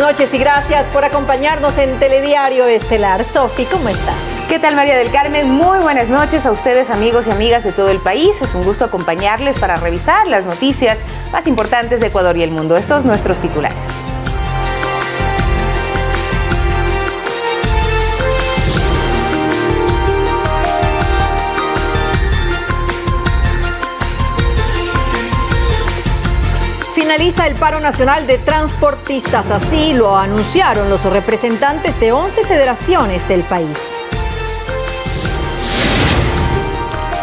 noches y gracias por acompañarnos en Telediario Estelar. Sofi, ¿cómo estás? ¿Qué tal, María del Carmen? Muy buenas noches a ustedes, amigos y amigas de todo el país. Es un gusto acompañarles para revisar las noticias más importantes de Ecuador y el mundo. Estos nuestros titulares. Finaliza el paro nacional de transportistas, así lo anunciaron los representantes de 11 federaciones del país.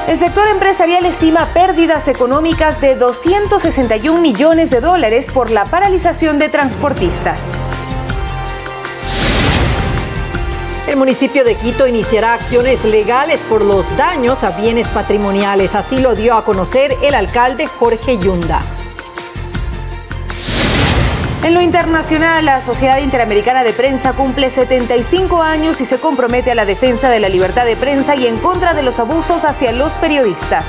El sector empresarial estima pérdidas económicas de 261 millones de dólares por la paralización de transportistas. El municipio de Quito iniciará acciones legales por los daños a bienes patrimoniales, así lo dio a conocer el alcalde Jorge Yunda. En lo internacional, la Sociedad Interamericana de Prensa cumple 75 años y se compromete a la defensa de la libertad de prensa y en contra de los abusos hacia los periodistas.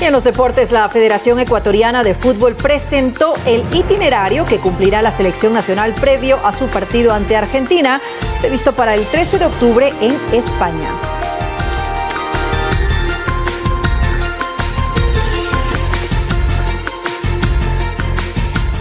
Y en los deportes, la Federación Ecuatoriana de Fútbol presentó el itinerario que cumplirá la selección nacional previo a su partido ante Argentina, previsto para el 13 de octubre en España.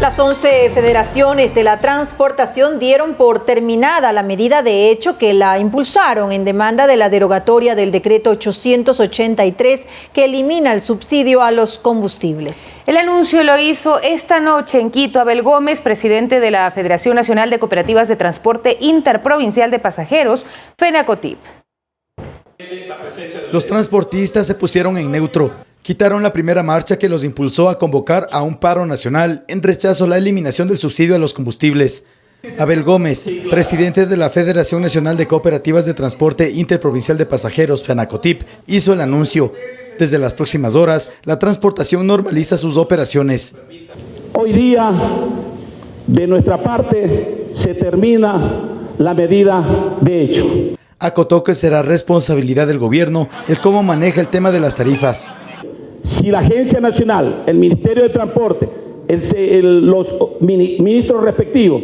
Las 11 federaciones de la transportación dieron por terminada la medida de hecho que la impulsaron en demanda de la derogatoria del decreto 883 que elimina el subsidio a los combustibles. El anuncio lo hizo esta noche en Quito Abel Gómez, presidente de la Federación Nacional de Cooperativas de Transporte Interprovincial de Pasajeros, FENACOTIP. Los transportistas se pusieron en neutro. Quitaron la primera marcha que los impulsó a convocar a un paro nacional en rechazo a la eliminación del subsidio a los combustibles. Abel Gómez, presidente de la Federación Nacional de Cooperativas de Transporte Interprovincial de Pasajeros, FENACOTIP, hizo el anuncio. Desde las próximas horas, la transportación normaliza sus operaciones. Hoy día, de nuestra parte, se termina la medida de hecho. Acotó que será responsabilidad del gobierno el cómo maneja el tema de las tarifas. Si la Agencia Nacional, el Ministerio de Transporte, los ministros respectivos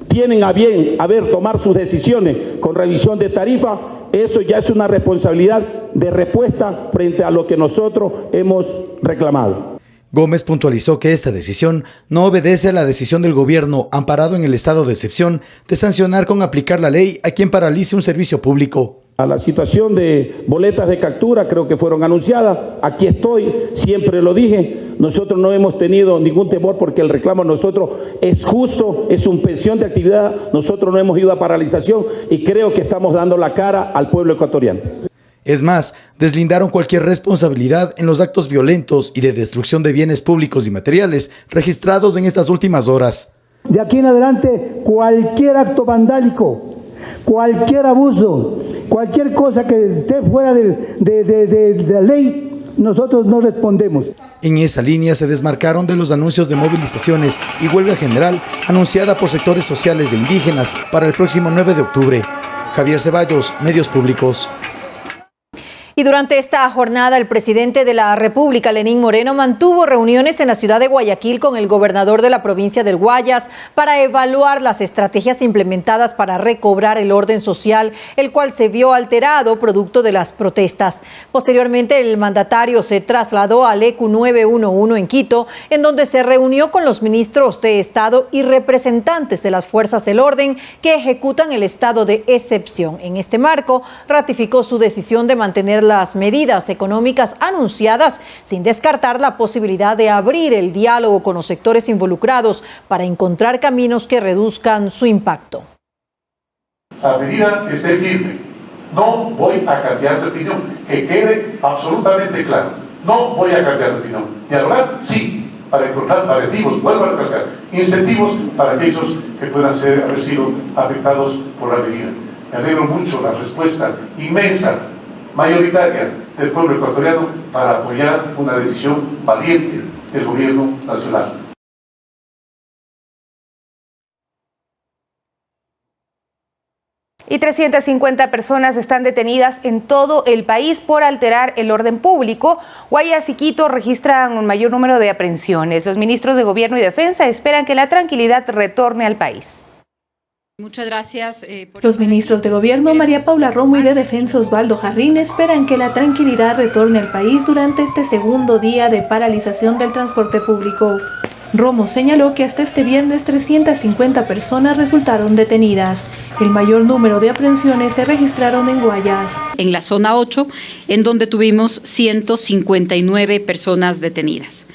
tienen a bien tomar sus decisiones con revisión de tarifa, eso ya es una responsabilidad de respuesta frente a lo que nosotros hemos reclamado. Gómez puntualizó que esta decisión no obedece a la decisión del gobierno, amparado en el estado de excepción, de sancionar con aplicar la ley a quien paralice un servicio público. A la situación de boletas de captura, creo que fueron anunciadas, aquí estoy, siempre lo dije, nosotros no hemos tenido ningún temor porque el reclamo de nosotros es justo, es suspensión de actividad, nosotros no hemos ido a paralización y creo que estamos dando la cara al pueblo ecuatoriano. Es más, deslindaron cualquier responsabilidad en los actos violentos y de destrucción de bienes públicos y materiales registrados en estas últimas horas. De aquí en adelante, cualquier acto vandálico, cualquier abuso, cualquier cosa que esté fuera de la ley, nosotros no respondemos. En esa línea se desmarcaron de los anuncios de movilizaciones y huelga general anunciada por sectores sociales e indígenas para el próximo 9 de octubre. Javier Ceballos, Medios Públicos. Y durante esta jornada, el presidente de la República, Lenín Moreno, mantuvo reuniones en la ciudad de Guayaquil con el gobernador de la provincia del Guayas para evaluar las estrategias implementadas para recobrar el orden social, el cual se vio alterado producto de las protestas. Posteriormente, el mandatario se trasladó al ECU 911 en Quito, en donde se reunió con los ministros de Estado y representantes de las fuerzas del orden que ejecutan el estado de excepción. En este marco, ratificó su decisión de mantener las medidas económicas anunciadas, sin descartar la posibilidad de abrir el diálogo con los sectores involucrados para encontrar caminos que reduzcan su impacto. La medida esté firme. No voy a cambiar de opinión. Que quede absolutamente claro. No voy a cambiar de opinión. Dialogar, sí, para encontrar paliativos, vuelvo a recalcar, incentivos para aquellos que puedan haber sido afectados por la medida. Me alegro mucho la respuesta inmensa, mayoritaria del pueblo ecuatoriano para apoyar una decisión valiente del gobierno nacional. Y 350 personas están detenidas en todo el país por alterar el orden público. Guayas y Quito registran un mayor número de aprehensiones. Los ministros de Gobierno y Defensa esperan que la tranquilidad retorne al país. Muchas gracias. Los ministros de Gobierno, María Paula Romo, y de Defensa, Osvaldo Jarrín, esperan que la tranquilidad retorne al país durante este segundo día de paralización del transporte público. Romo señaló que hasta este viernes 350 personas resultaron detenidas. El mayor número de aprehensiones se registraron en Guayas. En la zona 8, en donde tuvimos 159 personas detenidas.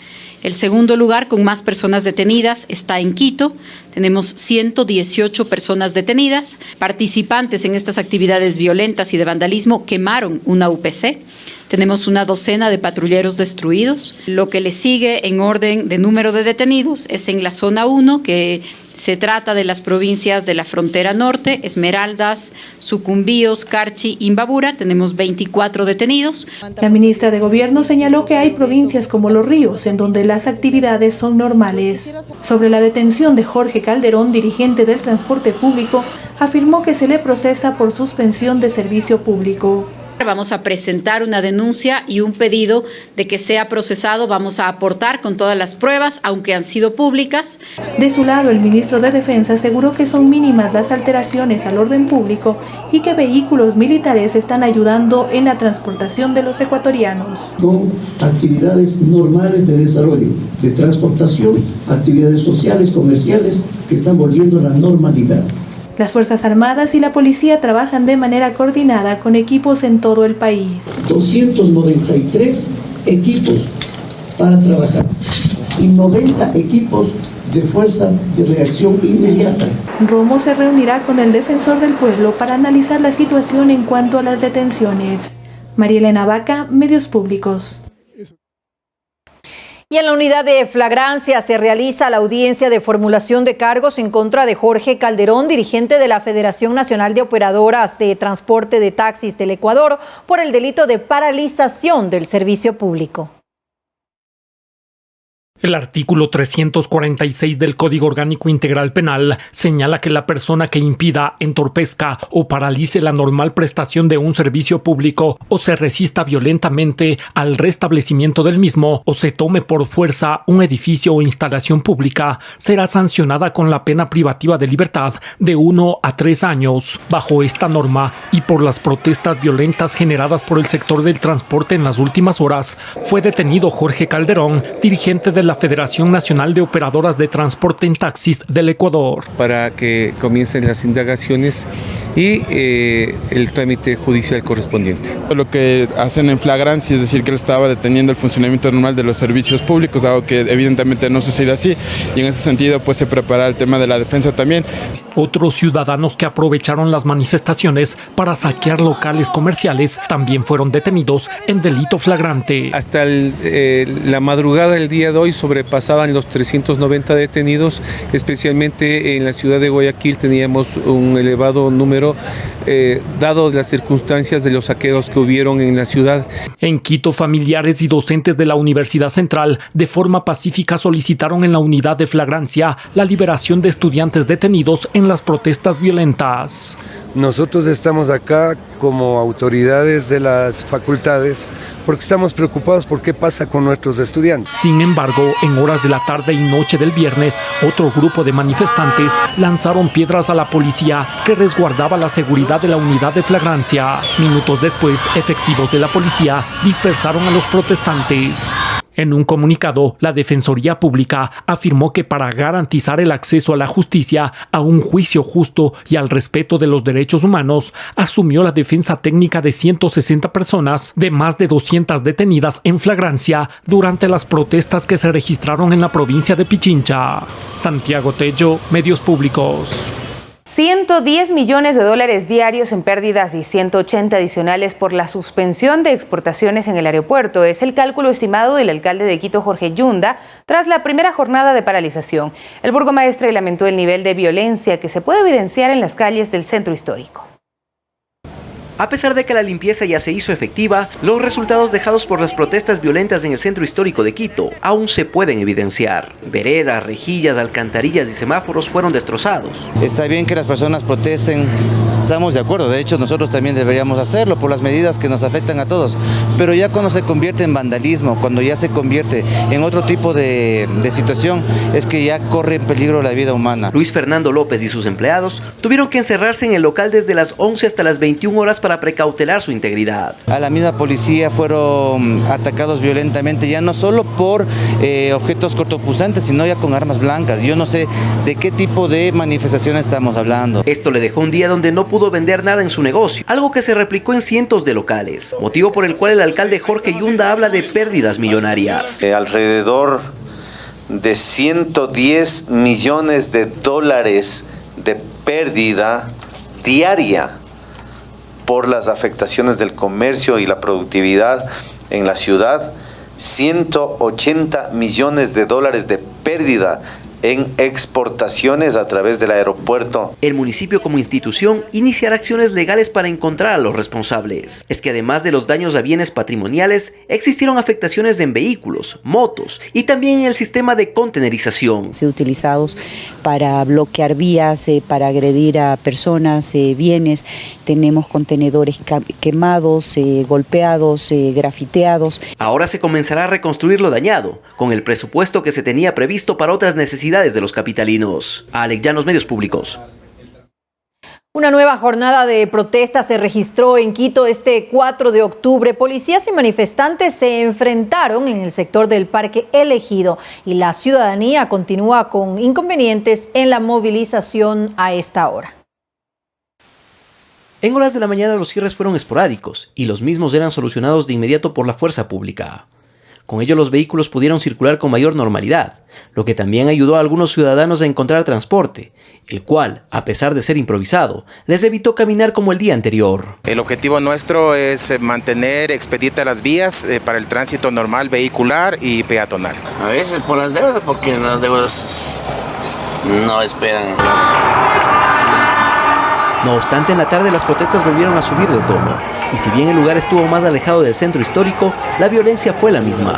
El segundo lugar con más personas detenidas está en Quito. Tenemos 118 personas detenidas. Participantes en estas actividades violentas y de vandalismo quemaron una UPC. Tenemos una docena de patrulleros destruidos. Lo que le sigue en orden de número de detenidos es en la zona 1, que se trata de las provincias de la frontera norte, Esmeraldas, Sucumbíos, Carchi, Imbabura. Tenemos 24 detenidos. La ministra de Gobierno señaló que hay provincias como Los Ríos, en donde las actividades son normales. Sobre la detención de Jorge Calderón, dirigente del transporte público, afirmó que se le procesa por suspensión de servicio público. Vamos a presentar una denuncia y un pedido de que sea procesado. Vamos a aportar con todas las pruebas, aunque han sido públicas. De su lado, el ministro de Defensa aseguró que son mínimas las alteraciones al orden público y que vehículos militares están ayudando en la transportación de los ecuatorianos. Con actividades normales de desarrollo, de transportación, actividades sociales, comerciales, que están volviendo a la normalidad. Las Fuerzas Armadas y la Policía trabajan de manera coordinada con equipos en todo el país. 293 equipos para trabajar y 90 equipos de fuerza de reacción inmediata. Romo se reunirá con el defensor del pueblo para analizar la situación en cuanto a las detenciones. María Elena Vaca, Medios Públicos. Y en la unidad de flagrancia se realiza la audiencia de formulación de cargos en contra de Jorge Calderón, dirigente de la Federación Nacional de Operadoras de Transporte de Taxis del Ecuador, por el delito de paralización del servicio público. El artículo 346 del Código Orgánico Integral Penal señala que la persona que impida, entorpezca o paralice la normal prestación de un servicio público o se resista violentamente al restablecimiento del mismo o se tome por fuerza un edificio o instalación pública será sancionada con la pena privativa de libertad de 1 a 3 años. Bajo esta norma y por las protestas violentas generadas por el sector del transporte en las últimas horas, fue detenido Jorge Calderón, dirigente de la Federación Nacional de Operadoras de Transporte en Taxis del Ecuador. Para que comiencen las indagaciones y el trámite judicial correspondiente. Lo que hacen en flagrancia, es decir, que él estaba deteniendo el funcionamiento normal de los servicios públicos, algo que evidentemente no sucede así, y en ese sentido pues se prepara el tema de la defensa también. Otros ciudadanos que aprovecharon las manifestaciones para saquear locales comerciales también fueron detenidos en delito flagrante. Hasta la madrugada del día de hoy sobrepasaban los 390 detenidos, especialmente en la ciudad de Guayaquil teníamos un elevado número, dado las circunstancias de los saqueos que hubieron en la ciudad. En Quito, familiares y docentes de la Universidad Central de forma pacífica solicitaron en la unidad de flagrancia la liberación de estudiantes detenidos en las protestas violentas. Nosotros estamos acá como autoridades de las facultades porque estamos preocupados por qué pasa con nuestros estudiantes. Sin embargo, en horas de la tarde y noche del viernes, otro grupo de manifestantes lanzaron piedras a la policía que resguardaba la seguridad de la unidad de flagrancia. Minutos después, efectivos de la policía dispersaron a los protestantes. En un comunicado, la Defensoría Pública afirmó que para garantizar el acceso a la justicia, a un juicio justo y al respeto de los derechos humanos, asumió la defensa técnica de 160 personas de más de 200 detenidas en flagrancia durante las protestas que se registraron en la provincia de Pichincha. Santiago Tello, Medios Públicos. 110 millones de dólares diarios en pérdidas y 180 adicionales por la suspensión de exportaciones en el aeropuerto. Es el cálculo estimado del alcalde de Quito, Jorge Yunda, tras la primera jornada de paralización. El burgomaestre lamentó el nivel de violencia que se puede evidenciar en las calles del centro histórico. A pesar de que la limpieza ya se hizo efectiva, los resultados dejados por las protestas violentas en el centro histórico de Quito aún se pueden evidenciar. Veredas, rejillas, alcantarillas y semáforos fueron destrozados. Está bien que las personas protesten, estamos de acuerdo, de hecho nosotros también deberíamos hacerlo por las medidas que nos afectan a todos, pero ya cuando se convierte en vandalismo, cuando ya se convierte en otro tipo de situación, es que ya corre en peligro la vida humana. Luis Fernando López y sus empleados tuvieron que encerrarse en el local desde las 11 hasta las 21 horas para precautelar su integridad. A la misma policía fueron atacados violentamente, ya no solo por objetos cortopunzantes, sino ya con armas blancas. Yo no sé de qué tipo de manifestaciones estamos hablando. Esto le dejó un día donde no pudo vender nada en su negocio, algo que se replicó en cientos de locales, motivo por el cual el alcalde Jorge Yunda habla de pérdidas millonarias. Alrededor de 110 millones de dólares de pérdida diaria por las afectaciones del comercio y la productividad en la ciudad, 180 millones de dólares de pérdida en exportaciones a través del aeropuerto. El municipio como institución iniciará acciones legales para encontrar a los responsables. Es que además de los daños a bienes patrimoniales, existieron afectaciones en vehículos, motos y también en el sistema de contenerización. Utilizados para bloquear vías, para agredir a personas, bienes. Tenemos contenedores quemados, golpeados, grafiteados. Ahora se comenzará a reconstruir lo dañado, con el presupuesto que se tenía previsto para otras necesidades de los capitalinos. Alex Llanos, Medios Públicos. Una nueva jornada de protesta se registró en Quito este 4 de octubre. Policías y manifestantes se enfrentaron en el sector del Parque El Ejido y la ciudadanía continúa con inconvenientes en la movilización a esta hora. En horas de la mañana los cierres fueron esporádicos y los mismos eran solucionados de inmediato por la fuerza pública. Con ello los vehículos pudieron circular con mayor normalidad, lo que también ayudó a algunos ciudadanos a encontrar transporte, el cual, a pesar de ser improvisado, les evitó caminar como el día anterior. El objetivo nuestro es mantener expeditas las vías para el tránsito normal vehicular y peatonal. A veces por las deudas, porque las deudas no esperan. No obstante, en la tarde las protestas volvieron a subir de tono, y si bien el lugar estuvo más alejado del centro histórico, la violencia fue la misma.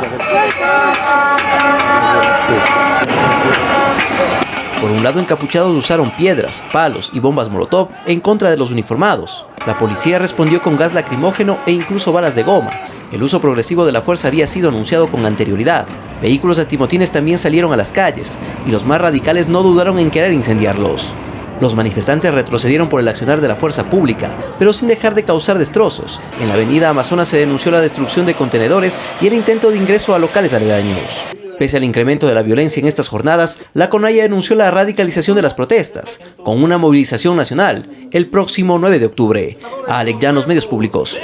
Por un lado, encapuchados usaron piedras, palos y bombas molotov en contra de los uniformados. La policía respondió con gas lacrimógeno e incluso balas de goma. El uso progresivo de la fuerza había sido anunciado con anterioridad. Vehículos antimotines también salieron a las calles, y los más radicales no dudaron en querer incendiarlos. Los manifestantes retrocedieron por el accionar de la fuerza pública, pero sin dejar de causar destrozos. En la avenida Amazonas se denunció la destrucción de contenedores y el intento de ingreso a locales aledaños. Pese al incremento de la violencia en estas jornadas, la CONAIE anunció la radicalización de las protestas, con una movilización nacional, el próximo 9 de octubre. Alex Llanos, Medios Públicos.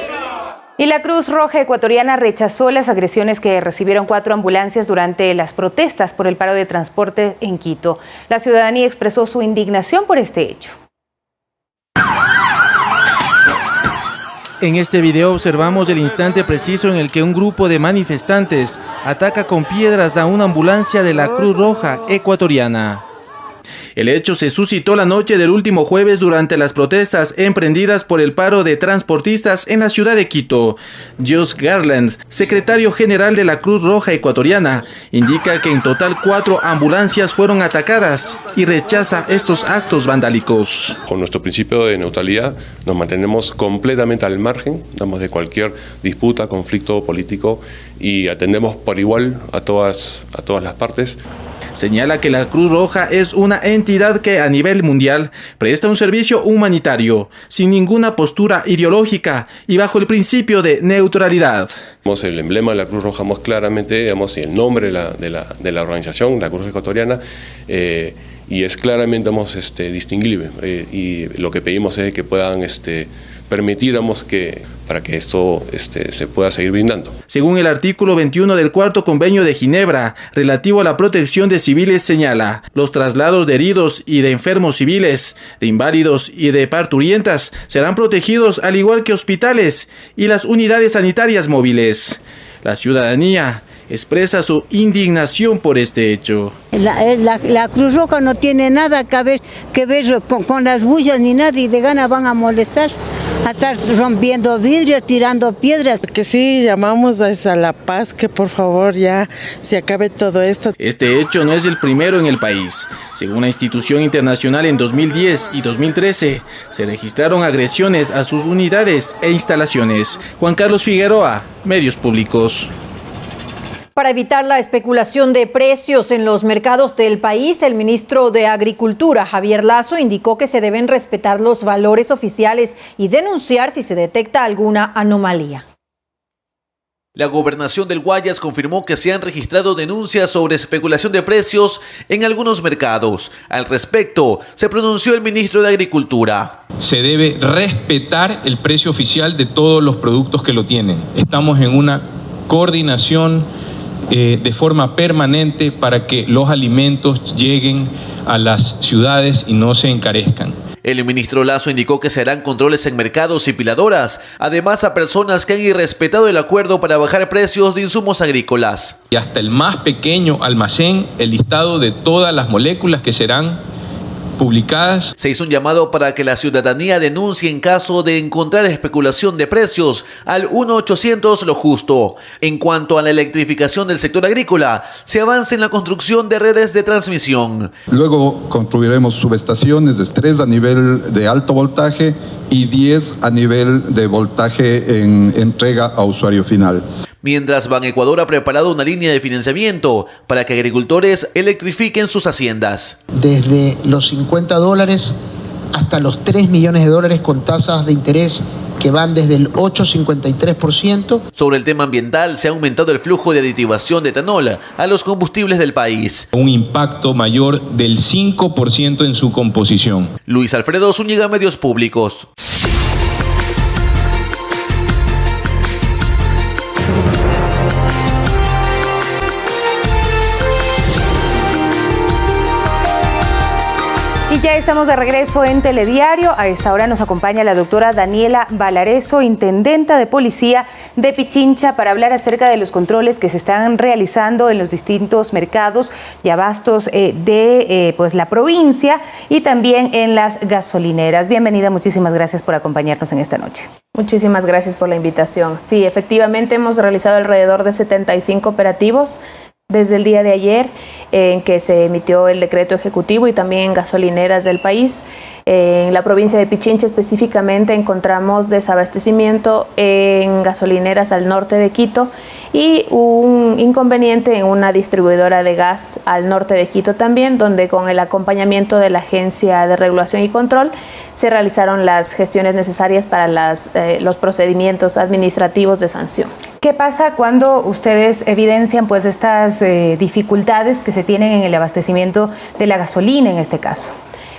Y la Cruz Roja Ecuatoriana rechazó las agresiones que recibieron 4 ambulancias durante las protestas por el paro de transporte en Quito. La ciudadanía expresó su indignación por este hecho. En este video observamos el instante preciso en el que un grupo de manifestantes ataca con piedras a una ambulancia de la Cruz Roja Ecuatoriana. El hecho se suscitó la noche del último jueves durante las protestas emprendidas por el paro de transportistas en la ciudad de Quito. Josh Garland, secretario general de la Cruz Roja Ecuatoriana, indica que en total 4 ambulancias fueron atacadas y rechaza estos actos vandálicos. Con nuestro principio de neutralidad nos mantenemos completamente al margen, de cualquier disputa, conflicto político y atendemos por igual a todas las partes. Señala que la Cruz Roja es una entidad que a nivel mundial presta un servicio humanitario, sin ninguna postura ideológica y bajo el principio de neutralidad. El emblema de la Cruz Roja más claramente, y el nombre de la organización, la Cruz Roja Ecuatoriana, y es claramente distinguible. Y lo que pedimos es que puedan permitir para que esto se pueda seguir brindando. Según el artículo 21 del Cuarto Convenio de Ginebra, relativo a la protección de civiles, señala: los traslados de heridos y de enfermos civiles, de inválidos y de parturientas serán protegidos al igual que hospitales y las unidades sanitarias móviles. La ciudadanía expresa su indignación por este hecho. La Cruz Roja no tiene nada que ver con las bullas ni nada, y de gana van a molestar. a estar rompiendo vidrios, tirando piedras. Que sí, llamamos a la paz, que por favor ya se acabe todo esto. Este hecho no es el primero en el país. Según una institución internacional, en 2010 y 2013 se registraron agresiones a sus unidades e instalaciones. Juan Carlos Figueroa, Medios Públicos. Para evitar la especulación de precios en los mercados del país, el ministro de Agricultura, Javier Lazo, indicó que se deben respetar los valores oficiales y denunciar si se detecta alguna anomalía. La gobernación del Guayas confirmó que se han registrado denuncias sobre especulación de precios en algunos mercados. Al respecto, se pronunció el ministro de Agricultura. Se debe respetar el precio oficial de todos los productos que lo tienen. Estamos en una coordinación de forma permanente para que los alimentos lleguen a las ciudades y no se encarezcan. El ministro Lazo indicó que se harán controles en mercados y piladoras, además a personas que han irrespetado el acuerdo para bajar precios de insumos agrícolas. Y hasta el más pequeño almacén, el listado de todas las moléculas que serán publicadas. Se hizo un llamado para que la ciudadanía denuncie en caso de encontrar especulación de precios al 1-800 Lo Justo. En cuanto a la electrificación del sector agrícola, se avanza en la construcción de redes de transmisión. Luego construiremos subestaciones de 3 a nivel de alto voltaje y 10 a nivel de voltaje en entrega a usuario final. Mientras Banecuador ha preparado una línea de financiamiento para que agricultores electrifiquen sus haciendas. Desde los $50 hasta los $3 millones con tasas de interés que van desde el 8,53%. Sobre el tema ambiental, se ha aumentado el flujo de aditivación de etanol a los combustibles del país. Un impacto mayor del 5% en su composición. Luis Alfredo Zúñiga, Medios Públicos. Y ya estamos de regreso en Telediario. A esta hora nos acompaña la doctora Daniela Valareso, intendenta de policía de Pichincha, para hablar acerca de los controles que se están realizando en los distintos mercados y abastos de la provincia y también en las gasolineras. Bienvenida, muchísimas gracias por acompañarnos en esta noche. Muchísimas gracias por la invitación. Sí, efectivamente hemos realizado alrededor de 75 operativos desde el día de ayer, en que se emitió el decreto ejecutivo, y también en gasolineras del país. En la provincia de Pichincha específicamente encontramos desabastecimiento en gasolineras al norte de Quito y un inconveniente en una distribuidora de gas al norte de Quito también, donde con el acompañamiento de la Agencia de Regulación y Control se realizaron las gestiones necesarias para los procedimientos administrativos de sanción. ¿Qué pasa cuando ustedes evidencian estas dificultades que se tienen en el abastecimiento de la gasolina en este caso?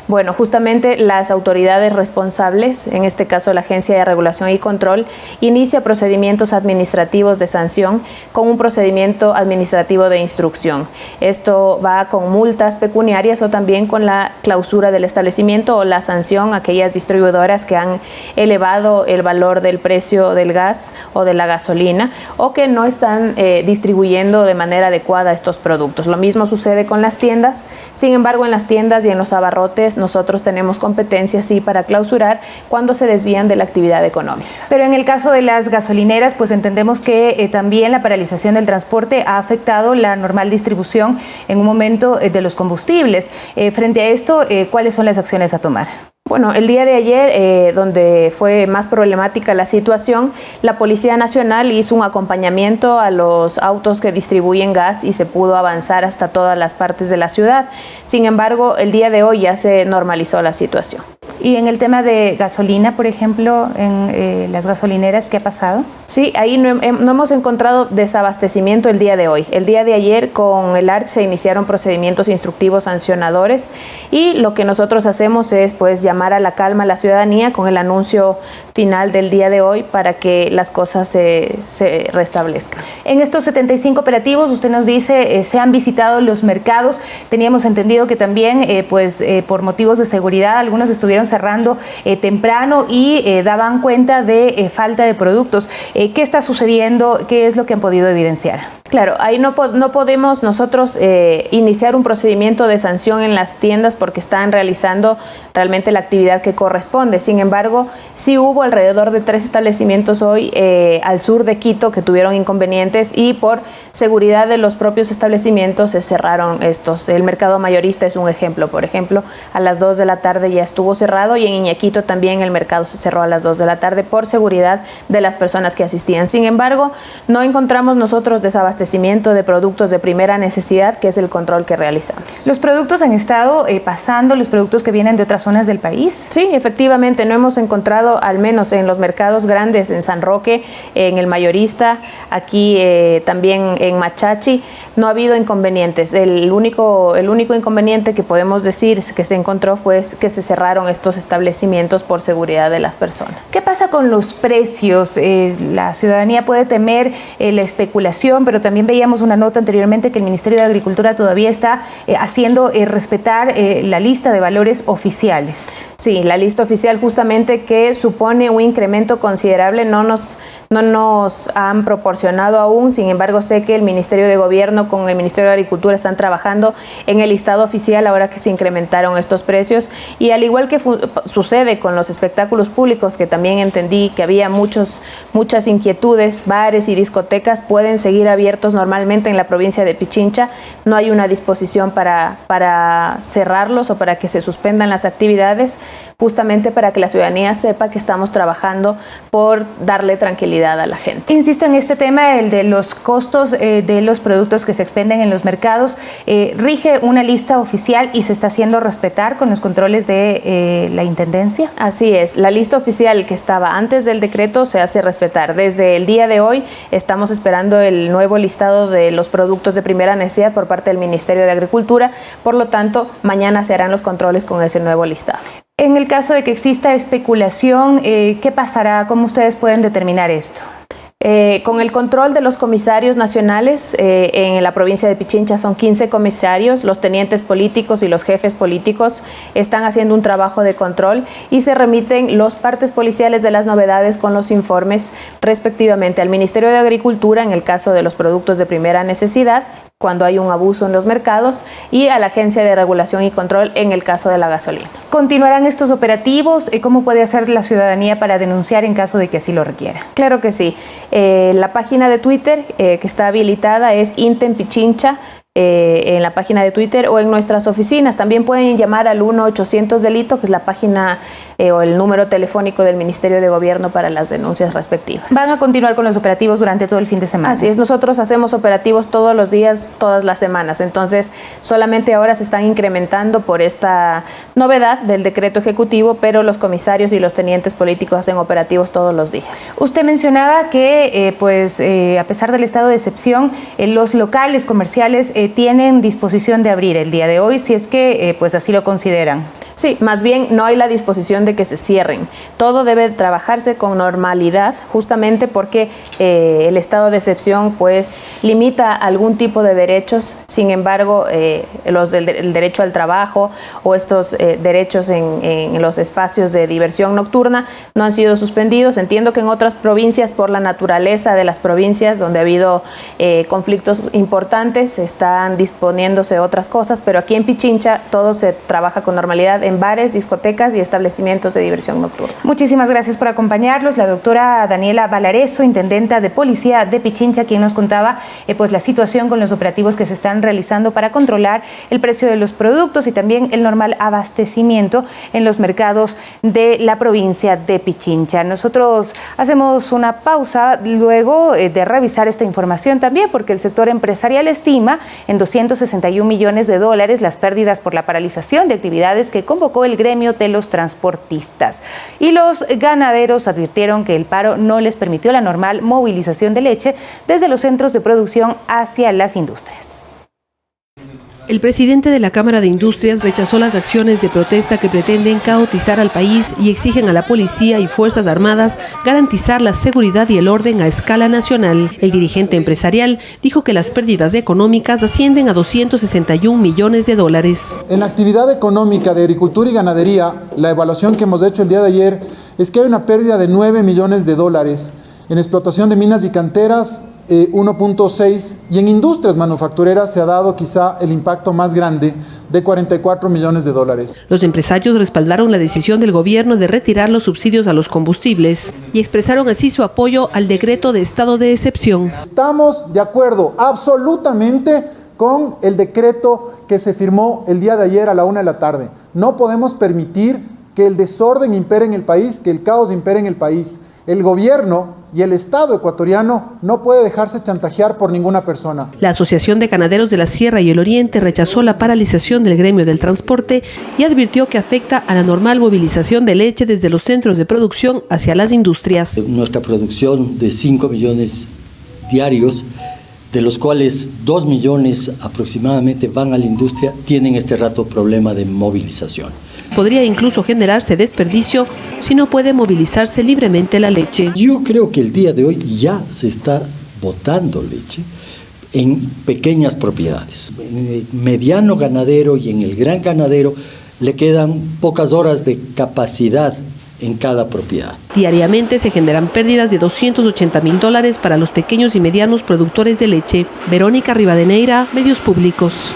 Bueno, justamente las autoridades responsables, en este caso la Agencia de Regulación y Control, inicia procedimientos administrativos de sanción con un procedimiento administrativo de instrucción. Esto va con multas pecuniarias o también con la clausura del establecimiento o la sanción a aquellas distribuidoras que han elevado el valor del precio del gas o de la gasolina o que no están distribuyendo de manera adecuada estos productos. Lo mismo sucede con las tiendas. Sin embargo, en las tiendas y en los abarrotes nosotros tenemos competencia, sí, para clausurar cuando se desvían de la actividad económica. Pero en el caso de las gasolineras, pues entendemos que también la paralización del transporte ha afectado la normal distribución en un momento de los combustibles. Frente a esto, ¿cuáles son las acciones a tomar? Bueno, el día de ayer, donde fue más problemática la situación, la Policía Nacional hizo un acompañamiento a los autos que distribuyen gas y se pudo avanzar hasta todas las partes de la ciudad. Sin embargo, el día de hoy ya se normalizó la situación. ¿Y en el tema de gasolina, por ejemplo, en las gasolineras, qué ha pasado? Sí, ahí no hemos encontrado desabastecimiento el día de hoy. El día de ayer con el ARCH se iniciaron procedimientos instructivos sancionadores y lo que nosotros hacemos es llamar a la calma a la ciudadanía con el anuncio final del día de hoy para que las cosas se restablezcan. En estos 75 operativos, usted nos dice, se han visitado los mercados. Teníamos entendido que también, por motivos de seguridad, algunos estuvieron cerrando temprano y daban cuenta de falta de productos. ¿Qué está sucediendo? ¿Qué es lo que han podido evidenciar? Claro, ahí no podemos nosotros iniciar un procedimiento de sanción en las tiendas porque están realizando realmente la actividad que corresponde. Sin embargo, sí hubo alrededor de 3 establecimientos hoy al sur de Quito que tuvieron inconvenientes y por seguridad de los propios establecimientos se cerraron estos. El mercado mayorista es un ejemplo. Por ejemplo, a las 2 de la tarde ya estuvo cerrado y en Iñaquito también el mercado se cerró a las 2 de la tarde por seguridad de las personas que asistían. Sin embargo, no encontramos nosotros desabastecimiento de productos de primera necesidad, que es el control que realizamos. ¿Los productos han estado pasando, los productos que vienen de otras zonas del país? Sí, efectivamente, no hemos encontrado, al menos en los mercados grandes, en San Roque, en el mayorista, aquí también en Machachi, no ha habido inconvenientes. El único inconveniente que podemos decir que se encontró fue que se cerraron estos establecimientos por seguridad de las personas. ¿Qué pasa con los precios? La ciudadanía puede temer la especulación, pero también veíamos una nota anteriormente que el Ministerio de Agricultura todavía está haciendo respetar la lista de valores oficiales. Sí, la lista oficial justamente que supone un incremento considerable, no nos han proporcionado aún. Sin embargo, sé que el Ministerio de Gobierno con el Ministerio de Agricultura están trabajando en el listado oficial ahora que se incrementaron estos precios, y al igual que sucede con los espectáculos públicos, que también entendí que había muchas inquietudes, bares y discotecas pueden seguir abiertos normalmente en la provincia de Pichincha. No hay una disposición para cerrarlos o para que se suspendan las actividades, justamente para que la ciudadanía sepa que estamos trabajando por darle tranquilidad a la gente. Insisto en este tema, el de los costos de los productos que se expenden en los mercados. Rige una lista oficial y se está haciendo respetar con los controles de la Intendencia. Así es, la lista oficial que estaba antes del decreto se hace respetar. Desde el día de hoy estamos esperando el nuevo listado de los productos de primera necesidad por parte del Ministerio de Agricultura, por lo tanto, mañana se harán los controles con ese nuevo listado. En el caso de que exista especulación, ¿qué pasará? ¿Cómo ustedes pueden determinar esto? Con el control de los comisarios nacionales, en la provincia de Pichincha son 15 comisarios, los tenientes políticos y los jefes políticos están haciendo un trabajo de control y se remiten los partes policiales de las novedades con los informes respectivamente al Ministerio de Agricultura en el caso de los productos de primera necesidad, cuando hay un abuso en los mercados, y a la Agencia de Regulación y Control en el caso de la gasolina. ¿Continuarán estos operativos? ¿Cómo puede hacer la ciudadanía para denunciar en caso de que así lo requiera? Claro que sí. La página de Twitter que está habilitada es Intem Pichincha, en la página de Twitter o en nuestras oficinas. También pueden llamar al 1-800-DELITO, que es la página o el número telefónico del Ministerio de Gobierno para las denuncias respectivas. ¿Van a continuar con los operativos durante todo el fin de semana? Así es, nosotros hacemos operativos todos los días, todas las semanas. Entonces, solamente ahora se están incrementando por esta novedad del decreto ejecutivo, pero los comisarios y los tenientes políticos hacen operativos todos los días. Usted mencionaba que, a pesar del estado de excepción, los locales comerciales tienen disposición de abrir el día de hoy, si es que así lo consideran. Sí, más bien no hay la disposición de que se cierren. Todo debe trabajarse con normalidad, justamente porque el estado de excepción limita algún tipo de derechos. Sin embargo, el derecho al trabajo o estos derechos en los espacios de diversión nocturna no han sido suspendidos. Entiendo que en otras provincias, por la naturaleza de las provincias donde ha habido conflictos importantes, están disponiéndose otras cosas, pero aquí en Pichincha todo se trabaja con normalidad en bares, discotecas y establecimientos de diversión nocturna. Muchísimas gracias por acompañarnos. La doctora Daniela Valareso, intendenta de Policía de Pichincha, quien nos contaba la situación con los operativos que se están realizando para controlar el precio de los productos y también el normal abastecimiento en los mercados de la provincia de Pichincha. Nosotros hacemos una pausa luego de revisar esta información también, porque el sector empresarial estima en $261 millones las pérdidas por la paralización de actividades que convocó el gremio de los transportistas. Y los ganaderos advirtieron que el paro no les permitió la normal movilización de leche desde los centros de producción hacia las industrias. El presidente de la Cámara de Industrias rechazó las acciones de protesta que pretenden caotizar al país y exigen a la policía y Fuerzas Armadas garantizar la seguridad y el orden a escala nacional. El dirigente empresarial dijo que las pérdidas económicas ascienden a $261 millones. En la actividad económica de agricultura y ganadería, la evaluación que hemos hecho el día de ayer es que hay una pérdida de $9 millones en explotación de minas y canteras, 1.6 y en industrias manufactureras se ha dado quizá el impacto más grande de 44 millones de dólares. Los empresarios respaldaron la decisión del gobierno de retirar los subsidios a los combustibles y expresaron así su apoyo al decreto de estado de excepción. Estamos de acuerdo absolutamente con el decreto que se firmó el día de ayer a la 1 de la tarde. No podemos permitir que el desorden impere en el país, que el caos impere en el país. El gobierno y el Estado ecuatoriano no puede dejarse chantajear por ninguna persona. La Asociación de Ganaderos de la Sierra y el Oriente rechazó la paralización del gremio del transporte y advirtió que afecta a la normal movilización de leche desde los centros de producción hacia las industrias. Nuestra producción de 5 millones diarios, de los cuales 2 millones aproximadamente van a la industria, tienen este rato problema de movilización. Podría incluso generarse desperdicio si no puede movilizarse libremente la leche. Yo creo que el día de hoy ya se está botando leche en pequeñas propiedades. En el mediano ganadero y en el gran ganadero le quedan pocas horas de capacidad en cada propiedad. Diariamente se generan pérdidas de $280.000 para los pequeños y medianos productores de leche. Verónica Rivadeneira, Medios Públicos.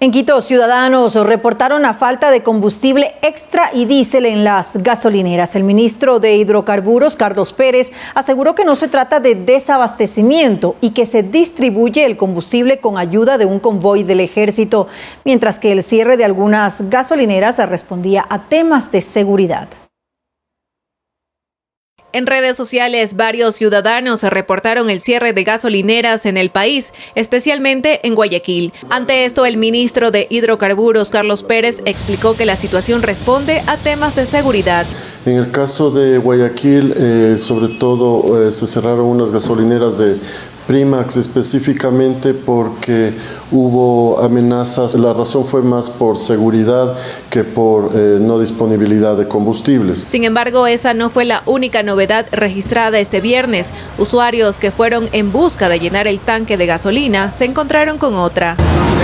En Quito, ciudadanos reportaron la falta de combustible extra y diésel en las gasolineras. El ministro de Hidrocarburos, Carlos Pérez, aseguró que no se trata de desabastecimiento y que se distribuye el combustible con ayuda de un convoy del ejército, mientras que el cierre de algunas gasolineras respondía a temas de seguridad. En redes sociales, varios ciudadanos reportaron el cierre de gasolineras en el país, especialmente en Guayaquil. Ante esto, el ministro de Hidrocarburos, Carlos Pérez, explicó que la situación responde a temas de seguridad. En el caso de Guayaquil, sobre todo, se cerraron unas gasolineras de Primax específicamente porque hubo amenazas. La razón fue más por seguridad que por no disponibilidad de combustibles. Sin embargo, esa no fue la única novedad registrada este viernes. Usuarios que fueron en busca de llenar el tanque de gasolina se encontraron con otra.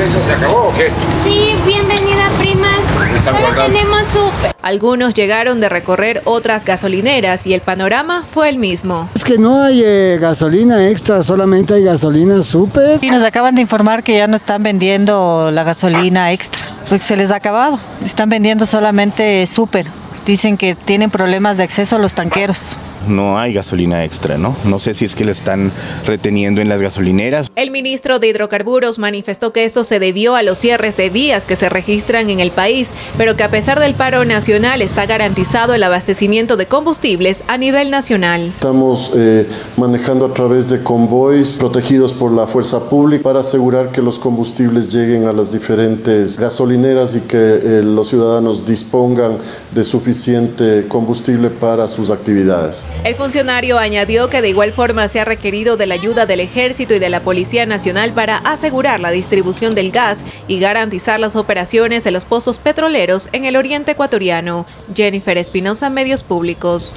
¿Esto se acabó o qué? Sí, bienvenida Primax. Solo tenemos súper. Algunos llegaron de recorrer otras gasolineras y el panorama fue el mismo. Es que no hay gasolina extra, solamente hay gasolina súper. Y nos acaban de informar que ya no están vendiendo la gasolina extra, porque se les ha acabado. Están vendiendo solamente súper. Dicen que tienen problemas de acceso a los tanqueros. No hay gasolina extra, ¿no? No sé si es que lo están reteniendo en las gasolineras. El ministro de Hidrocarburos manifestó que esto se debió a los cierres de vías que se registran en el país, pero que a pesar del paro nacional está garantizado el abastecimiento de combustibles a nivel nacional. Estamos manejando a través de convoys protegidos por la fuerza pública para asegurar que los combustibles lleguen a las diferentes gasolineras y que los ciudadanos dispongan de suficiente combustible para sus actividades. El funcionario añadió que de igual forma se ha requerido de la ayuda del Ejército y de la Policía Nacional para asegurar la distribución del gas y garantizar las operaciones de los pozos petroleros en el oriente ecuatoriano. Jennifer Espinosa, Medios Públicos.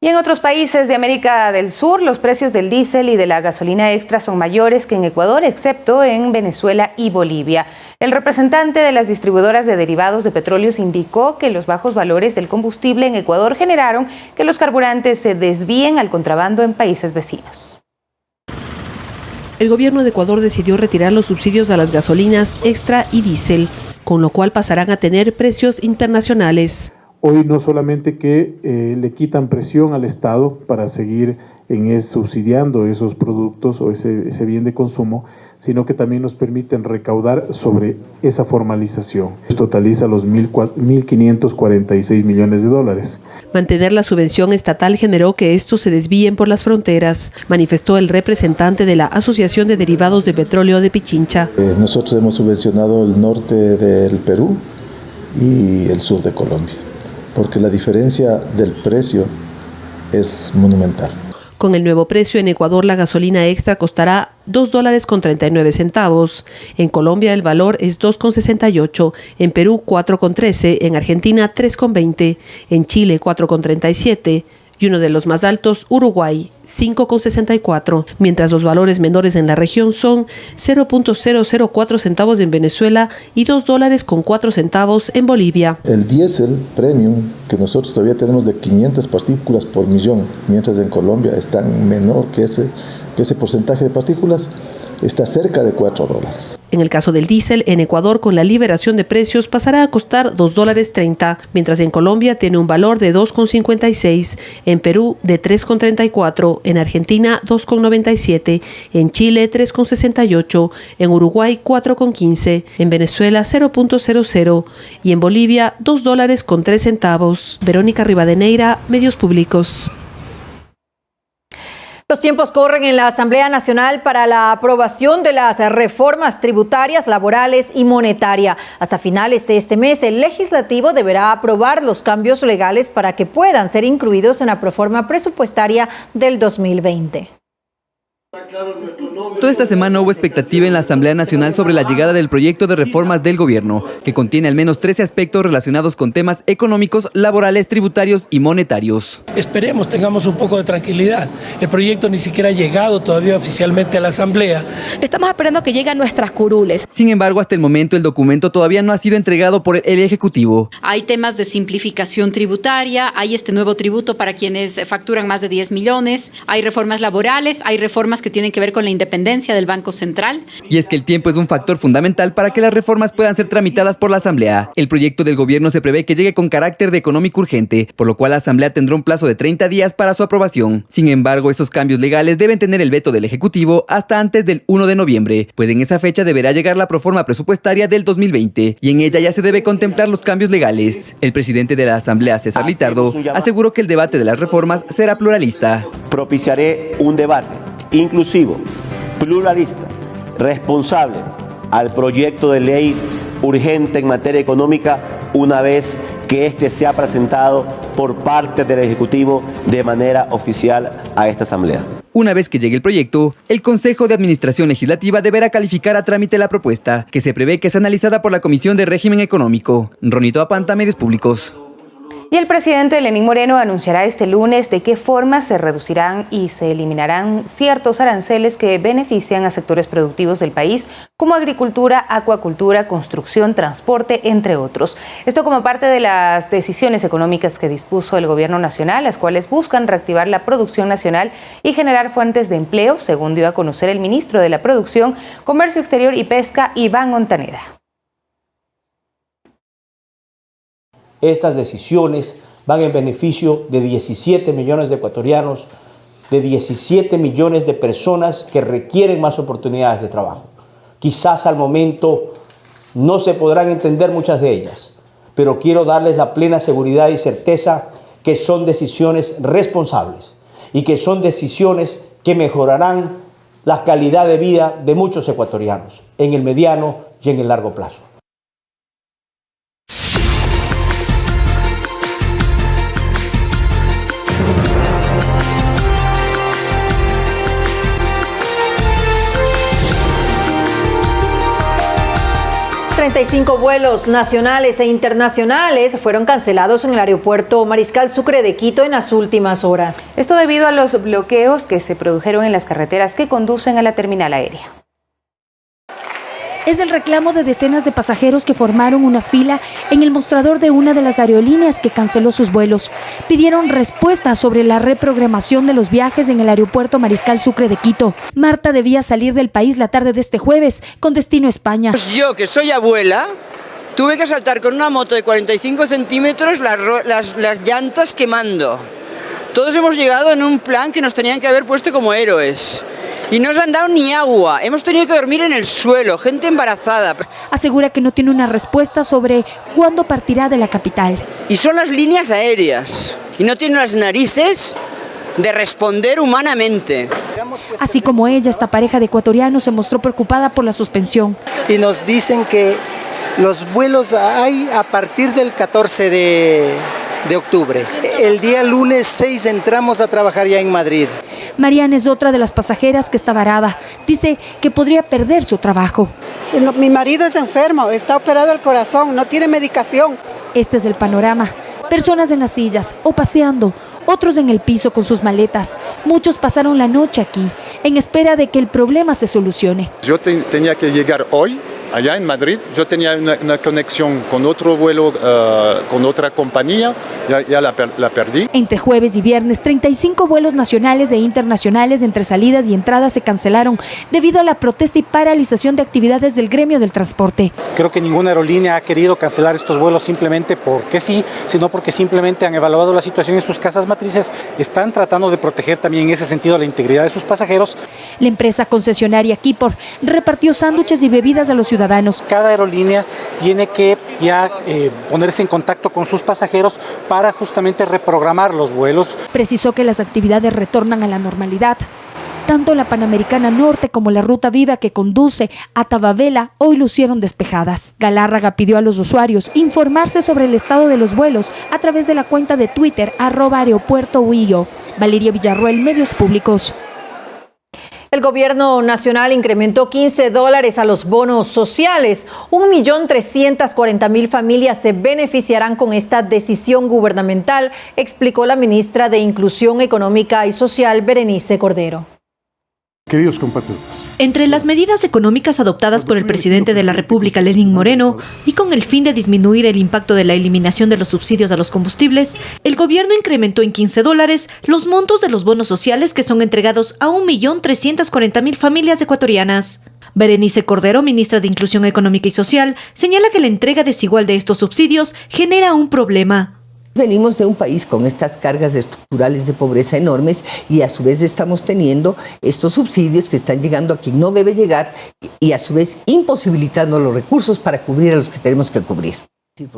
Y en otros países de América del Sur, los precios del diésel y de la gasolina extra son mayores que en Ecuador, excepto en Venezuela y Bolivia. El representante de las distribuidoras de derivados de petróleos indicó que los bajos valores del combustible en Ecuador generaron que los carburantes se desvíen al contrabando en países vecinos. El gobierno de Ecuador decidió retirar los subsidios a las gasolinas extra y diésel, con lo cual pasarán a tener precios internacionales. Hoy no solamente que le quitan presión al Estado para seguir subsidiando esos productos o ese bien de consumo, sino que también nos permiten recaudar sobre esa formalización. Esto totaliza los 1.546 millones de dólares. Mantener la subvención estatal generó que estos se desvíen por las fronteras, manifestó el representante de la Asociación de Derivados de Petróleo de Pichincha. Nosotros hemos subvencionado el norte del Perú y el sur de Colombia, porque la diferencia del precio es monumental. Con el nuevo precio en Ecuador la gasolina extra costará $2.39. En Colombia el valor es $2.68, en Perú $4.13, en Argentina $3.20, en Chile $4.37 y uno de los más altos, Uruguay, $5.64, mientras los valores menores en la región son 0.004 centavos en Venezuela y $2.04 en Bolivia. El diésel premium, que nosotros todavía tenemos de 500 partículas por millón, mientras en Colombia es tan menor que ese, que ese porcentaje de partículas está cerca de $4. En el caso del diésel, en Ecuador, con la liberación de precios, pasará a costar $2.30, mientras en Colombia tiene un valor de 2,56, en Perú de 3,34, en Argentina 2,97, en Chile 3,68, en Uruguay 4,15, en Venezuela 0,00 y en Bolivia $2.03. Verónica Rivadeneira, Medios Públicos. Los tiempos corren en la Asamblea Nacional para la aprobación de las reformas tributarias, laborales y monetaria. Hasta finales de este mes, el legislativo deberá aprobar los cambios legales para que puedan ser incluidos en la proforma presupuestaria del 2020. Toda esta semana hubo expectativa en la Asamblea Nacional sobre la llegada del proyecto de reformas del gobierno, que contiene al menos 13 aspectos relacionados con temas económicos, laborales, tributarios y monetarios. Esperemos, tengamos un poco de tranquilidad. El proyecto ni siquiera ha llegado todavía oficialmente a la Asamblea. Estamos esperando que lleguen nuestras curules. Sin embargo, hasta el momento el documento todavía no ha sido entregado por el Ejecutivo. Hay temas de simplificación tributaria, hay este nuevo tributo para quienes facturan más de 10 millones, hay reformas laborales, hay reformas que tienen que ver con la independencia del Banco Central. Y es que el tiempo es un factor fundamental para que las reformas puedan ser tramitadas por la Asamblea. El proyecto del gobierno se prevé que llegue con carácter de económico urgente, por lo cual la Asamblea tendrá un plazo de 30 días para su aprobación. Sin embargo, esos cambios legales deben tener el veto del Ejecutivo hasta antes del 1 de noviembre, pues en esa fecha deberá llegar la proforma presupuestaria del 2020 y en ella ya se debe contemplar los cambios legales. El presidente de la Asamblea, César Litardo, aseguró que el debate de las reformas será pluralista. Propiciaré un debate inclusivo, pluralista, responsable al proyecto de ley urgente en materia económica una vez que éste sea presentado por parte del Ejecutivo de manera oficial a esta Asamblea. Una vez que llegue el proyecto, el Consejo de Administración Legislativa deberá calificar a trámite la propuesta, que se prevé que sea analizada por la Comisión de Régimen Económico. Ronito Apanta, Medios Públicos. Y el presidente Lenín Moreno anunciará este lunes de qué forma se reducirán y se eliminarán ciertos aranceles que benefician a sectores productivos del país, como agricultura, acuacultura, construcción, transporte, entre otros. Esto como parte de las decisiones económicas que dispuso el gobierno nacional, las cuales buscan reactivar la producción nacional y generar fuentes de empleo, según dio a conocer el ministro de la Producción, Comercio Exterior y Pesca, Iván Montaneda. Estas decisiones van en beneficio de 17 millones de ecuatorianos, de 17 millones de personas que requieren más oportunidades de trabajo. Quizás al momento no se podrán entender muchas de ellas, pero quiero darles la plena seguridad y certeza que son decisiones responsables y que son decisiones que mejorarán la calidad de vida de muchos ecuatorianos en el mediano y en el largo plazo. $35 vuelos nacionales e internacionales fueron cancelados en el aeropuerto Mariscal Sucre de Quito en las últimas horas. Esto debido a los bloqueos que se produjeron en las carreteras que conducen a la terminal aérea. Es el reclamo de decenas de pasajeros que formaron una fila en el mostrador de una de las aerolíneas que canceló sus vuelos. Pidieron respuestas sobre la reprogramación de los viajes en el aeropuerto Mariscal Sucre de Quito. Marta debía salir del país la tarde de este jueves con destino a España. Yo, que soy abuela, tuve que saltar con una moto de 45 centímetros las llantas quemando. Todos hemos llegado en un plan que nos tenían que haber puesto como héroes. Y no nos han dado ni agua, hemos tenido que dormir en el suelo, gente embarazada. Asegura que no tiene una respuesta sobre cuándo partirá de la capital. Y son las líneas aéreas, y no tienen las narices de responder humanamente. Así como ella, esta pareja de ecuatorianos se mostró preocupada por la suspensión. Y nos dicen que los vuelos hay a partir del 14 de octubre. El día lunes 6 entramos a trabajar ya en Madrid. Mariana es otra de las pasajeras que está varada. Dice que podría perder su trabajo. Mi marido es enfermo, está operado al corazón, no tiene medicación. Este es el panorama. Personas en las sillas o paseando, otros en el piso con sus maletas. Muchos pasaron la noche aquí, en espera de que el problema se solucione. Yo tenía que llegar hoy. Allá en Madrid yo tenía una conexión con otro vuelo, con otra compañía, ya la perdí. Entre jueves y viernes, 35 vuelos nacionales e internacionales entre salidas y entradas se cancelaron debido a la protesta y paralización de actividades del gremio del transporte. Creo que ninguna aerolínea ha querido cancelar estos vuelos simplemente porque sí, sino porque simplemente han evaluado la situación en sus casas matrices, están tratando de proteger también en ese sentido la integridad de sus pasajeros. La empresa concesionaria Kipor repartió sándwiches y bebidas a los ciudadanos. Cada aerolínea tiene que ya ponerse en contacto con sus pasajeros para justamente reprogramar los vuelos. Precisó que las actividades retornan a la normalidad. Tanto la Panamericana Norte como la Ruta Viva que conduce a Tababela hoy lucieron despejadas. Galárraga pidió a los usuarios informarse sobre el estado de los vuelos a través de la cuenta de Twitter @aeropuertohuillo. Valeria Villarroel, Medios Públicos. El gobierno nacional incrementó $15 a los bonos sociales. 1.340.000 familias se beneficiarán con esta decisión gubernamental, explicó la ministra de Inclusión Económica y Social, Berenice Cordero. Queridos compatriotas, entre las medidas económicas adoptadas por el presidente de la República, Lenín Moreno, y con el fin de disminuir el impacto de la eliminación de los subsidios a los combustibles, el gobierno incrementó en $15 los montos de los bonos sociales que son entregados a 1.340.000 familias ecuatorianas. Berenice Cordero, ministra de Inclusión Económica y Social, señala que la entrega desigual de estos subsidios genera un problema. Venimos de un país con estas cargas estructurales de pobreza enormes y a su vez estamos teniendo estos subsidios que están llegando a quien no debe llegar y a su vez imposibilitando los recursos para cubrir a los que tenemos que cubrir.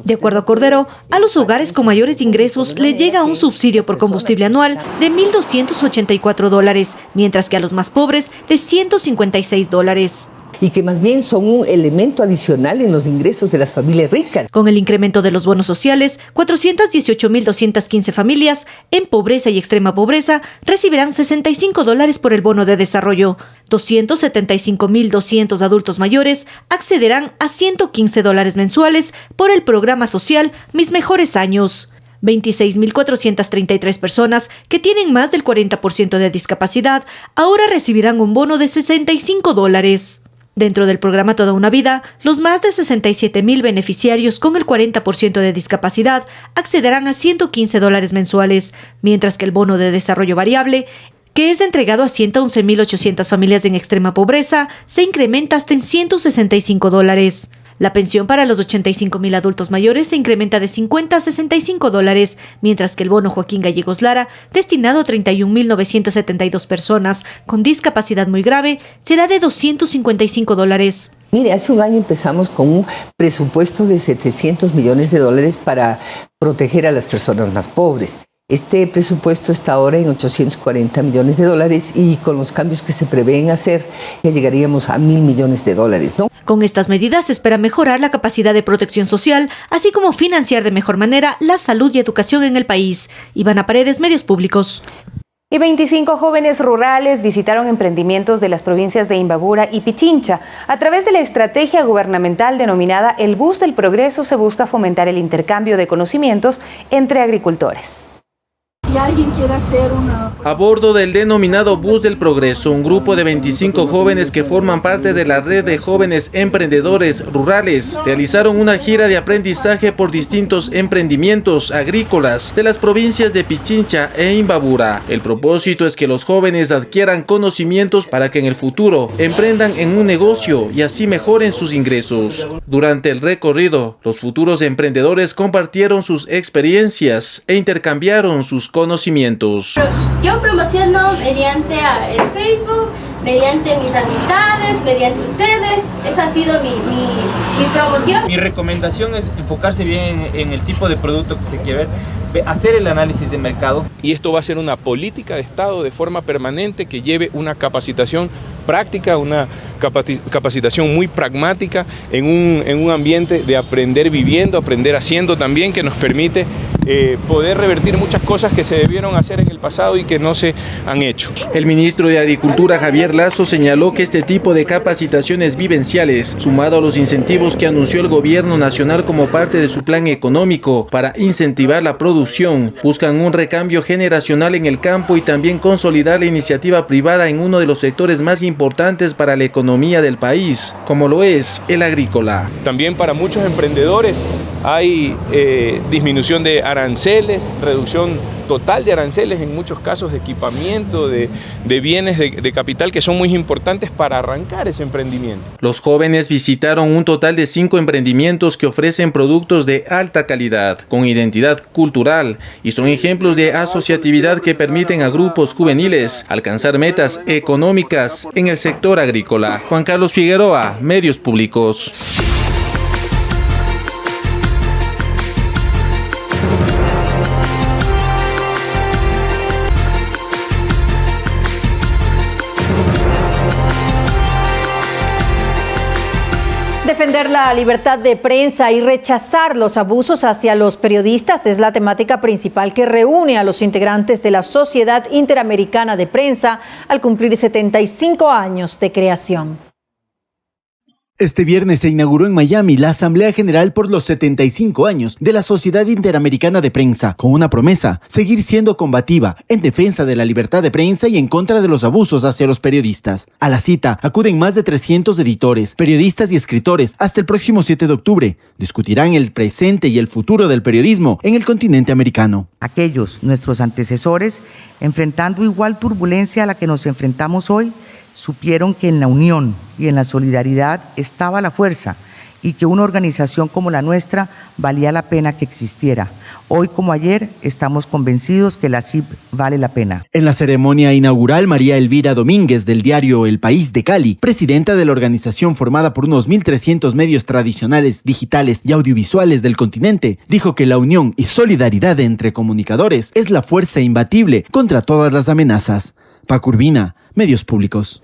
De acuerdo a Cordero, a los hogares con mayores ingresos les llega un subsidio por combustible anual de $1.284, mientras que a los más pobres de $156. Y que más bien son un elemento adicional en los ingresos de las familias ricas. Con el incremento de los bonos sociales, 418.215 familias en pobreza y extrema pobreza recibirán $65 por el bono de desarrollo. 275.200 adultos mayores accederán a $115 mensuales por el programa social Mis Mejores Años. 26.433 personas que tienen más del 40% de discapacidad ahora recibirán un bono de $65. Dentro del programa Toda una Vida, los más de 67.000 beneficiarios con el 40% de discapacidad accederán a $115 mensuales, mientras que el bono de desarrollo variable, que es entregado a 111.800 familias en extrema pobreza, se incrementa hasta en $165. La pensión para los 85.000 adultos mayores se incrementa de $50 a $65, mientras que el bono Joaquín Gallegos Lara, destinado a 31.972 personas con discapacidad muy grave, será de $255. Mire, hace un año empezamos con un presupuesto de $700 millones para proteger a las personas más pobres. Este presupuesto está ahora en $840 millones y con los cambios que se prevén hacer ya llegaríamos a $1.000 millones, ¿no? Con estas medidas se espera mejorar la capacidad de protección social, así como financiar de mejor manera la salud y educación en el país. Ivana Paredes, Medios Públicos. Y 25 jóvenes rurales visitaron emprendimientos de las provincias de Imbabura y Pichincha. A través de la estrategia gubernamental denominada El Bus del Progreso se busca fomentar el intercambio de conocimientos entre agricultores. Si alguien quiere hacer una... A bordo del denominado Bus del Progreso, un grupo de 25 jóvenes que forman parte de la red de jóvenes emprendedores rurales realizaron una gira de aprendizaje por distintos emprendimientos agrícolas de las provincias de Pichincha e Imbabura. El propósito es que los jóvenes adquieran conocimientos para que en el futuro emprendan en un negocio y así mejoren sus ingresos. Durante el recorrido, los futuros emprendedores compartieron sus experiencias e intercambiaron sus conocimientos. Yo promociono mediante el Facebook, mediante mis amistades, mediante ustedes. Esa ha sido mi promoción. Mi recomendación es enfocarse bien en el tipo de producto que se quiere ver, hacer el análisis de mercado. Y esto va a ser una política de Estado de forma permanente que lleve una capacitación práctica, una capacitación muy pragmática en un ambiente de aprender viviendo, aprender haciendo también, que nos permite poder revertir muchas cosas que se debieron hacer en el pasado y que no se han hecho. El ministro de Agricultura, Javier Lazo, señaló que este tipo de capacitaciones vivenciales, sumado a los incentivos que anunció el gobierno nacional como parte de su plan económico para incentivar la producción, buscan un recambio generacional en el campo y también consolidar la iniciativa privada en uno de los sectores más importantes para la economía del país, como lo es el agrícola. También para muchos emprendedores hay disminución de aranceles, reducción total de aranceles, en muchos casos de equipamiento, de bienes de capital que son muy importantes para arrancar ese emprendimiento. Los jóvenes visitaron un total de 5 emprendimientos que ofrecen productos de alta calidad, con identidad cultural, y son ejemplos de asociatividad que permiten a grupos juveniles alcanzar metas económicas en el sector agrícola. Juan Carlos Figueroa, Medios Públicos. Defender la libertad de prensa y rechazar los abusos hacia los periodistas es la temática principal que reúne a los integrantes de la Sociedad Interamericana de Prensa al cumplir 75 años de creación. Este viernes se inauguró en Miami la Asamblea General por los 75 años de la Sociedad Interamericana de Prensa, con una promesa: seguir siendo combativa en defensa de la libertad de prensa y en contra de los abusos hacia los periodistas. A la cita acuden más de 300 editores, periodistas y escritores. Hasta el próximo 7 de octubre discutirán el presente y el futuro del periodismo en el continente americano. Aquellos, nuestros antecesores, enfrentando igual turbulencia a la que nos enfrentamos hoy, supieron que en la unión y en la solidaridad estaba la fuerza y que una organización como la nuestra valía la pena que existiera. Hoy como ayer estamos convencidos que la CIP vale la pena. En la ceremonia inaugural, María Elvira Domínguez del diario El País de Cali, presidenta de la organización formada por unos 1.300 medios tradicionales, digitales y audiovisuales del continente, dijo que la unión y solidaridad entre comunicadores es la fuerza imbatible contra todas las amenazas. Paco Urbina, Medios Públicos.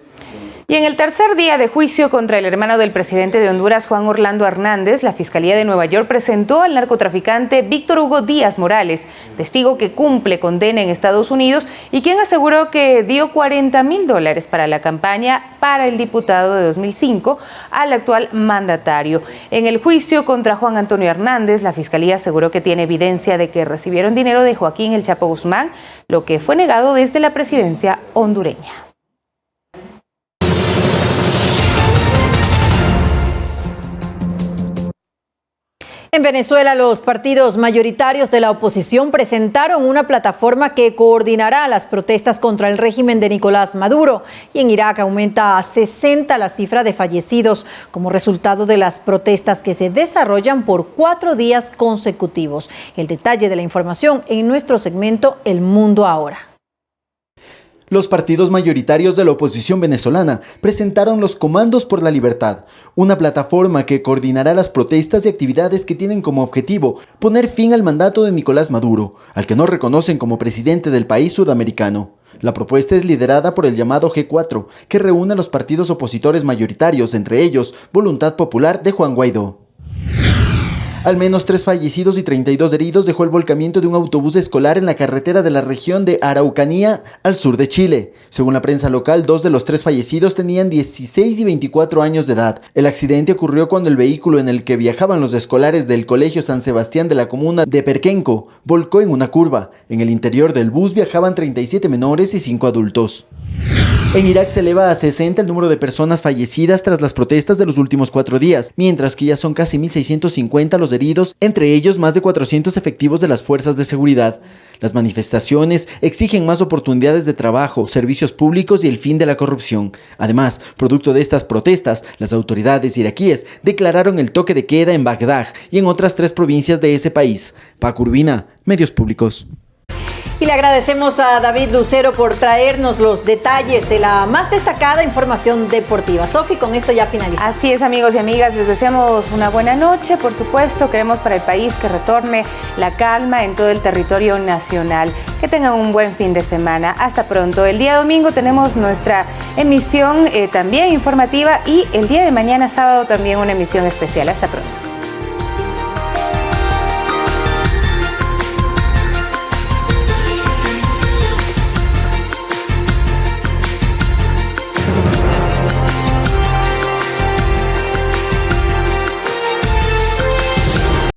Y en el tercer día de juicio contra el hermano del presidente de Honduras, Juan Orlando Hernández, la Fiscalía de Nueva York presentó al narcotraficante Víctor Hugo Díaz Morales, testigo que cumple condena en Estados Unidos y quien aseguró que dio $40,000 para la campaña para el diputado de 2005 al actual mandatario. En el juicio contra Juan Antonio Hernández, la Fiscalía aseguró que tiene evidencia de que recibieron dinero de Joaquín El Chapo Guzmán, lo que fue negado desde la presidencia hondureña. En Venezuela, los partidos mayoritarios de la oposición presentaron una plataforma que coordinará las protestas contra el régimen de Nicolás Maduro. Y en Irak aumenta a 60 la cifra de fallecidos como resultado de las protestas que se desarrollan por 4 días consecutivos. El detalle de la información en nuestro segmento El Mundo Ahora. Los partidos mayoritarios de la oposición venezolana presentaron los Comandos por la Libertad, una plataforma que coordinará las protestas y actividades que tienen como objetivo poner fin al mandato de Nicolás Maduro, al que no reconocen como presidente del país sudamericano. La propuesta es liderada por el llamado G4, que reúne a los partidos opositores mayoritarios, entre ellos Voluntad Popular de Juan Guaidó. Al menos 3 fallecidos y 32 heridos dejó el volcamiento de un autobús escolar en la carretera de la región de Araucanía, al sur de Chile. Según la prensa local, 2 de los 3 fallecidos tenían 16 y 24 años de edad. El accidente ocurrió cuando el vehículo en el que viajaban los escolares del Colegio San Sebastián de la comuna de Perquenco volcó en una curva. En el interior del bus viajaban 37 menores y 5 adultos. En Irak se eleva a 60 el número de personas fallecidas tras las protestas de los últimos 4 días, mientras que ya son casi 1.650 los heridos, entre ellos más de 400 efectivos de las fuerzas de seguridad. Las manifestaciones exigen más oportunidades de trabajo, servicios públicos y el fin de la corrupción. Además, producto de estas protestas, las autoridades iraquíes declararon el toque de queda en Bagdad y en otras 3 provincias de ese país. Paco Urbina, Medios Públicos. Y le agradecemos a David Lucero por traernos los detalles de la más destacada información deportiva. Sofi, con esto ya finalizamos. Así es, amigos y amigas, les deseamos una buena noche. Por supuesto, queremos para el país que retorne la calma en todo el territorio nacional. Que tengan un buen fin de semana. Hasta pronto. El día domingo tenemos nuestra emisión también informativa y el día de mañana sábado también una emisión especial. Hasta pronto.